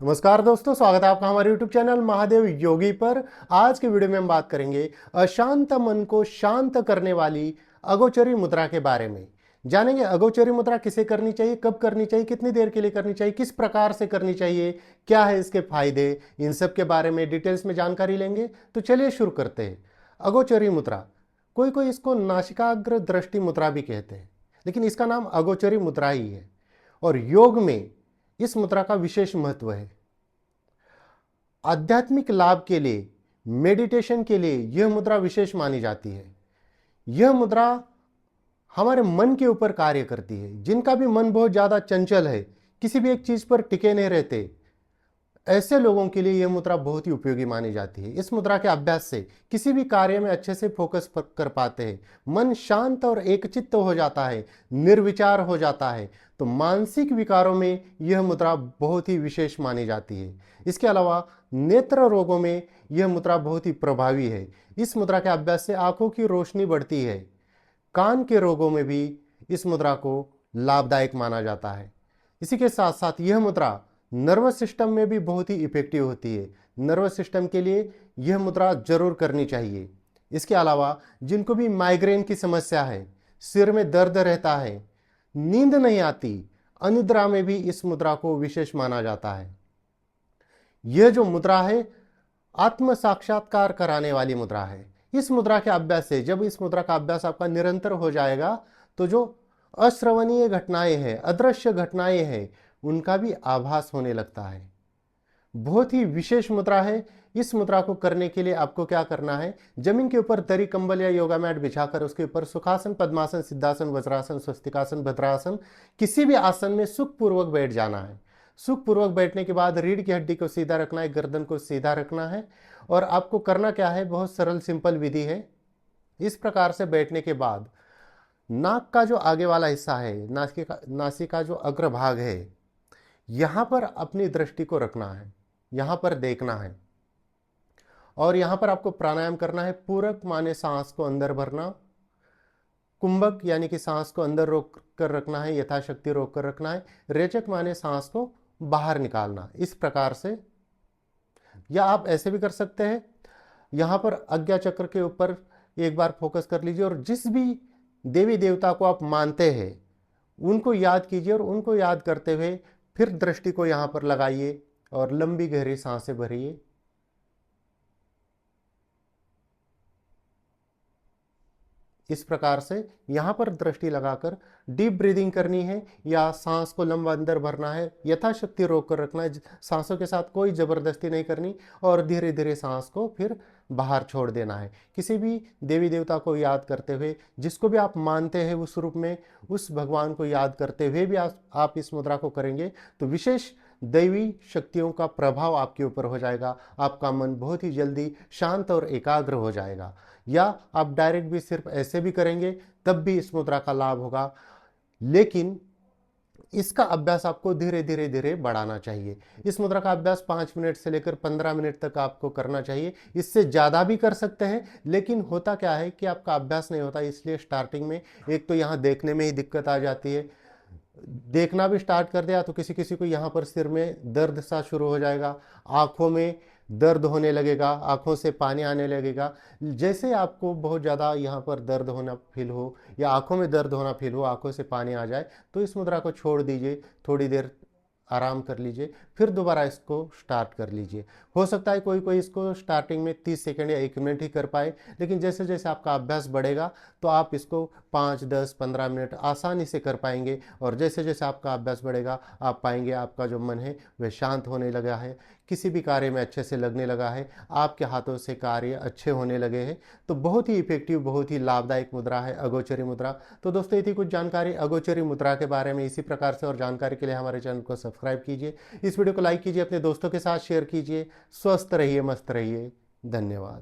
नमस्कार दोस्तों, स्वागत है आपका हमारे YouTube चैनल महादेव योगी पर। आज के वीडियो में हम बात करेंगे अशांत मन को शांत करने वाली अगोचरी मुद्रा के बारे में। जानेंगे अगोचरी मुद्रा किसे करनी चाहिए, कब करनी चाहिए, कितनी देर के लिए करनी चाहिए, किस प्रकार से करनी चाहिए, क्या है इसके फायदे, इन सब के बारे में डिटेल्स में जानकारी लेंगे। तो चलिए शुरू करते हैं। अगोचरी मुद्रा, कोई कोई इसको नासिकाग्र दृष्टि मुद्रा भी कहते हैं, लेकिन इसका नाम अगोचरी मुद्रा ही है। और योग में इस मुद्रा का विशेष महत्व है। आध्यात्मिक लाभ के लिए, मेडिटेशन के लिए यह मुद्रा विशेष मानी जाती है। यह मुद्रा हमारे मन के ऊपर कार्य करती है। जिनका भी मन बहुत ज्यादा चंचल है, किसी भी एक चीज पर टिके नहीं रहते, ऐसे लोगों के लिए यह मुद्रा बहुत ही उपयोगी मानी जाती है। इस मुद्रा के अभ्यास से किसी भी कार्य में अच्छे से फोकस कर पाते हैं, मन शांत और एकचित्त हो जाता है, निर्विचार हो जाता है। तो मानसिक विकारों में यह मुद्रा बहुत ही विशेष मानी जाती है। इसके अलावा नेत्र रोगों में यह मुद्रा बहुत ही प्रभावी है। इस मुद्रा के अभ्यास से आंखों की रोशनी बढ़ती है। कान के रोगों में भी इस मुद्रा को लाभदायक माना जाता है। इसी के साथ साथ यह मुद्रा नर्वस सिस्टम में भी बहुत ही इफेक्टिव होती है। नर्वस सिस्टम के लिए यह मुद्रा जरूर करनी चाहिए। इसके अलावा जिनको भी माइग्रेन की समस्या है, सिर में दर्द रहता है, नींद नहीं आती, अनिद्रा में भी इस मुद्रा को विशेष माना जाता है। यह जो मुद्रा है, आत्म साक्षात्कार कराने वाली मुद्रा है। इस मुद्रा के अभ्यास से, जब इस मुद्रा का अभ्यास आपका निरंतर हो जाएगा, तो जो अश्रवणीय घटनाएं हैं, अदृश्य घटनाएं हैं, उनका भी आभास होने लगता है। बहुत ही विशेष मुद्रा है। इस मुद्रा को करने के लिए आपको क्या करना है, जमीन के ऊपर दरी कंबल या योगा मैट बिछाकर उसके ऊपर सुखासन, पद्मासन, सिद्धासन, वज्रासन, स्वस्तिकासन, भद्रासन, किसी भी आसन में सुखपूर्वक बैठ जाना है। सुखपूर्वक बैठने के बाद रीढ़ की हड्डी को सीधा रखना है, गर्दन को सीधा रखना है। और आपको करना क्या है, बहुत सरल सिंपल विधि है। इस प्रकार से बैठने के बाद नाक का जो आगे वाला हिस्सा है, नासिका जो अग्रभाग है, यहां पर अपनी दृष्टि को रखना है, यहां पर देखना है। और यहां पर आपको प्राणायाम करना है। पूरक माने सांस को अंदर भरना, कुंभक यानी कि सांस को अंदर रोक कर रखना है, यथाशक्ति रोक कर रखना है। रेचक माने सांस को बाहर निकालना। इस प्रकार से, या आप ऐसे भी कर सकते हैं, यहां पर आज्ञा चक्र के ऊपर एक बार फोकस कर लीजिए और जिस भी देवी देवता को आप मानते हैं उनको याद कीजिए और उनको याद करते हुए फिर दृष्टि को यहां पर लगाइए और लंबी गहरी सांसें भरिए। इस प्रकार से यहां पर दृष्टि लगाकर डीप ब्रीदिंग करनी है, या सांस को लंबा अंदर भरना है, यथाशक्ति रोक कर रखना है। सांसों के साथ कोई जबरदस्ती नहीं करनी और धीरे धीरे सांस को फिर बाहर छोड़ देना है। किसी भी देवी देवता को याद करते हुए, जिसको भी आप मानते हैं उस रूप में, उस भगवान को याद करते हुए भी आप इस मुद्रा को करेंगे तो विशेष दैवी शक्तियों का प्रभाव आपके ऊपर हो जाएगा। आपका मन बहुत ही जल्दी शांत और एकाग्र हो जाएगा। या आप डायरेक्ट भी सिर्फ ऐसे भी करेंगे तब भी इस मुद्रा का लाभ होगा, लेकिन इसका अभ्यास आपको धीरे धीरे धीरे बढ़ाना चाहिए। इस मुद्रा का अभ्यास 5 मिनट से लेकर 15 मिनट तक आपको करना चाहिए। इससे ज़्यादा भी कर सकते हैं, लेकिन होता क्या है कि आपका अभ्यास नहीं होता, इसलिए स्टार्टिंग में एक तो यहाँ देखने में ही दिक्कत आ जाती है। देखना भी स्टार्ट कर दिया तो किसी किसी को यहाँ पर सिर में दर्द सा शुरू हो जाएगा, आंखों में दर्द होने लगेगा, आंखों से पानी आने लगेगा। जैसे आपको बहुत ज़्यादा यहाँ पर दर्द होना फील हो या आंखों में दर्द होना फील हो, आंखों से पानी आ जाए, तो इस मुद्रा को छोड़ दीजिए, थोड़ी देर आराम कर लीजिए, फिर दोबारा इसको स्टार्ट कर लीजिए। हो सकता है कोई कोई इसको स्टार्टिंग में 30 सेकंड या 1 मिनट ही कर पाए, लेकिन जैसे जैसे आपका अभ्यास बढ़ेगा तो आप इसको 5, 10, 15 मिनट आसानी से कर पाएंगे। और जैसे जैसे आपका अभ्यास बढ़ेगा आप पाएंगे आपका जो मन है वह शांत होने लगा है, किसी भी कार्य में अच्छे से लगने लगा है, आपके हाथों से कार्य अच्छे होने लगे हैं। तो बहुत ही इफेक्टिव, बहुत ही लाभदायक मुद्रा है अगोचरी मुद्रा। तो दोस्तों, ये थी कुछ जानकारी अगोचरी मुद्रा के बारे में। इसी प्रकार से और जानकारी के लिए हमारे चैनल को सब्सक्राइब कीजिए, इस वीडियो को लाइक कीजिए, अपने दोस्तों के साथ शेयर कीजिए। स्वस्थ रहिए, मस्त रहिए। धन्यवाद।